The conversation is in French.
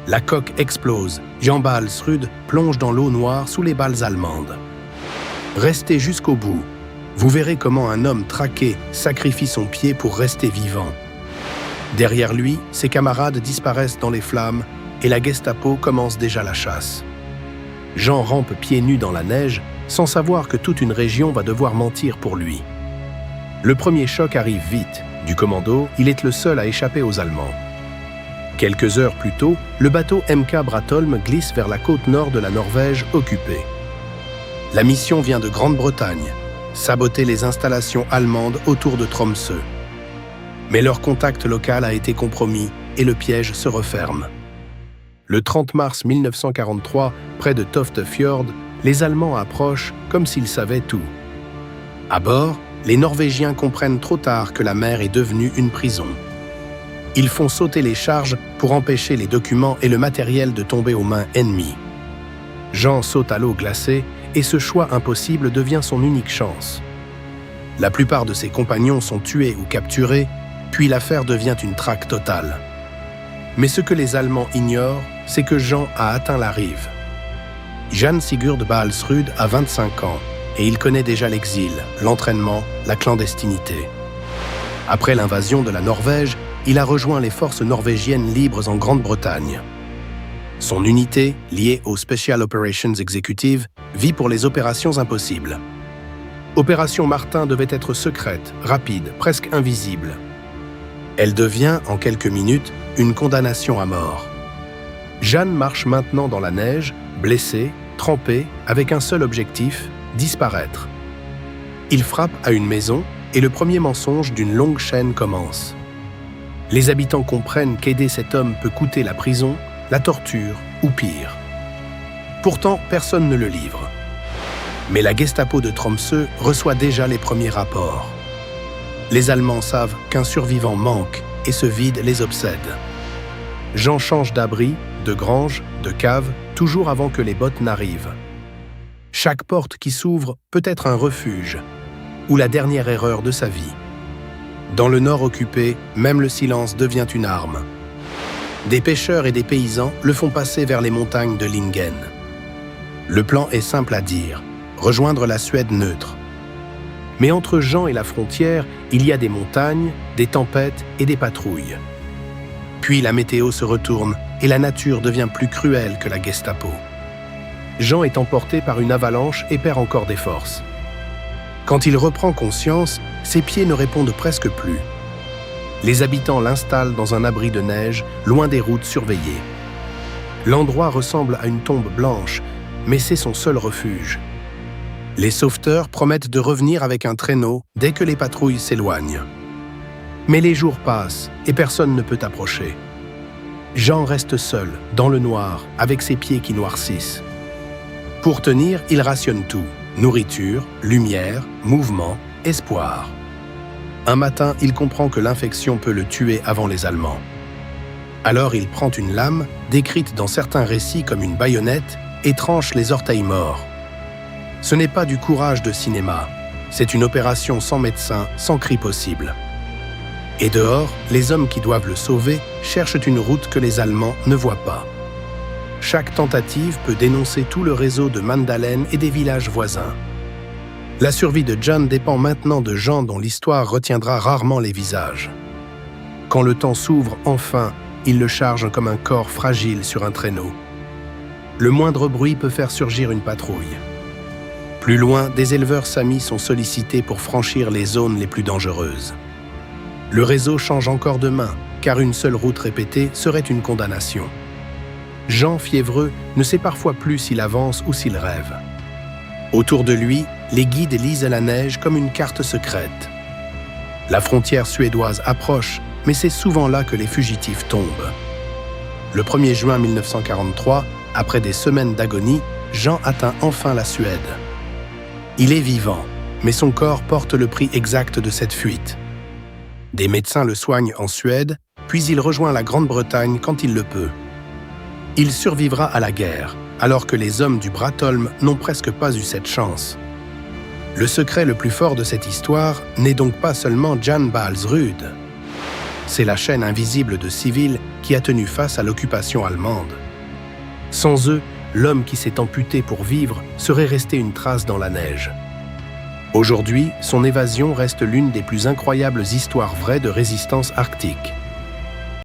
La coque explose. Jean Balsrud plonge dans l'eau noire sous les balles allemandes. Restez jusqu'au bout. Vous verrez comment un homme traqué sacrifie son pied pour rester vivant. Derrière lui, ses camarades disparaissent dans les flammes et la Gestapo commence déjà la chasse. Jean rampe pieds nus dans la neige sans savoir que toute une région va devoir mentir pour lui. Le premier choc arrive vite. Du commando, il est le seul à échapper aux Allemands. Quelques heures plus tôt, le bateau MK Bratholm glisse vers la côte nord de la Norvège occupée. La mission vient de Grande-Bretagne, saboter les installations allemandes autour de Tromsø. Mais leur contact local a été compromis et le piège se referme. Le 30 mars 1943, près de Toftefjord, les Allemands approchent comme s'ils savaient tout. À bord, les Norvégiens comprennent trop tard que la mer est devenue une prison. Ils font sauter les charges pour empêcher les documents et le matériel de tomber aux mains ennemies. Jean saute à l'eau glacée et ce choix impossible devient son unique chance. La plupart de ses compagnons sont tués ou capturés, puis l'affaire devient une traque totale. Mais ce que les Allemands ignorent, c'est que Jean a atteint la rive. Jan Sigurd Balsrud a 25 ans et il connaît déjà l'exil, l'entraînement, la clandestinité. Après l'invasion de la Norvège, il a rejoint les forces norvégiennes libres en Grande-Bretagne. Son unité, liée au Special Operations Executive, vit pour les opérations impossibles. Opération Martin devait être secrète, rapide, presque invisible. Elle devient, en quelques minutes, une condamnation à mort. Jeanne marche maintenant dans la neige, blessé, trempé, avec un seul objectif, disparaître. Il frappe à une maison et le premier mensonge d'une longue chaîne commence. Les habitants comprennent qu'aider cet homme peut coûter la prison, la torture ou pire. Pourtant, personne ne le livre. Mais la Gestapo de Tromsø reçoit déjà les premiers rapports. Les Allemands savent qu'un survivant manque et ce vide les obsède. Jean change d'abri, de grange, de cave, toujours avant que les bottes n'arrivent. Chaque porte qui s'ouvre peut être un refuge ou la dernière erreur de sa vie. Dans le nord occupé, même le silence devient une arme. Des pêcheurs et des paysans le font passer vers les montagnes de Lingen. Le plan est simple à dire, rejoindre la Suède neutre. Mais entre Jean et la frontière, il y a des montagnes, des tempêtes et des patrouilles. Puis la météo se retourne et la nature devient plus cruelle que la Gestapo. Jean est emporté par une avalanche et perd encore des forces. Quand il reprend conscience, ses pieds ne répondent presque plus. Les habitants l'installent dans un abri de neige, loin des routes surveillées. L'endroit ressemble à une tombe blanche, mais c'est son seul refuge. Les sauveteurs promettent de revenir avec un traîneau dès que les patrouilles s'éloignent. Mais les jours passent et personne ne peut approcher. Jean reste seul, dans le noir, avec ses pieds qui noircissent. Pour tenir, il rationne tout. Nourriture, lumière, mouvement, espoir. Un matin, il comprend que l'infection peut le tuer avant les Allemands. Alors il prend une lame, décrite dans certains récits comme une baïonnette, et tranche les orteils morts. Ce n'est pas du courage de cinéma, c'est une opération sans médecin, sans cri possible. Et dehors, les hommes qui doivent le sauver cherchent une route que les Allemands ne voient pas. Chaque tentative peut dénoncer tout le réseau de Mandalen et des villages voisins. La survie de John dépend maintenant de gens dont l'histoire retiendra rarement les visages. Quand le temps s'ouvre enfin, il le charge comme un corps fragile sur un traîneau. Le moindre bruit peut faire surgir une patrouille. Plus loin, des éleveurs samis sont sollicités pour franchir les zones les plus dangereuses. Le réseau change encore de main, car une seule route répétée serait une condamnation. Jean, fiévreux, ne sait parfois plus s'il avance ou s'il rêve. Autour de lui, les guides lisent la neige comme une carte secrète. La frontière suédoise approche, mais c'est souvent là que les fugitifs tombent. Le 1er juin 1943, après des semaines d'agonie, Jean atteint enfin la Suède. Il est vivant, mais son corps porte le prix exact de cette fuite. Des médecins le soignent en Suède, puis il rejoint la Grande-Bretagne quand il le peut. Il survivra à la guerre, alors que les hommes du Bratholm n'ont presque pas eu cette chance. Le secret le plus fort de cette histoire n'est donc pas seulement Jan Balsrud. C'est la chaîne invisible de civils qui a tenu face à l'occupation allemande. Sans eux, l'homme qui s'est amputé pour vivre serait resté une trace dans la neige. Aujourd'hui, son évasion reste l'une des plus incroyables histoires vraies de résistance arctique.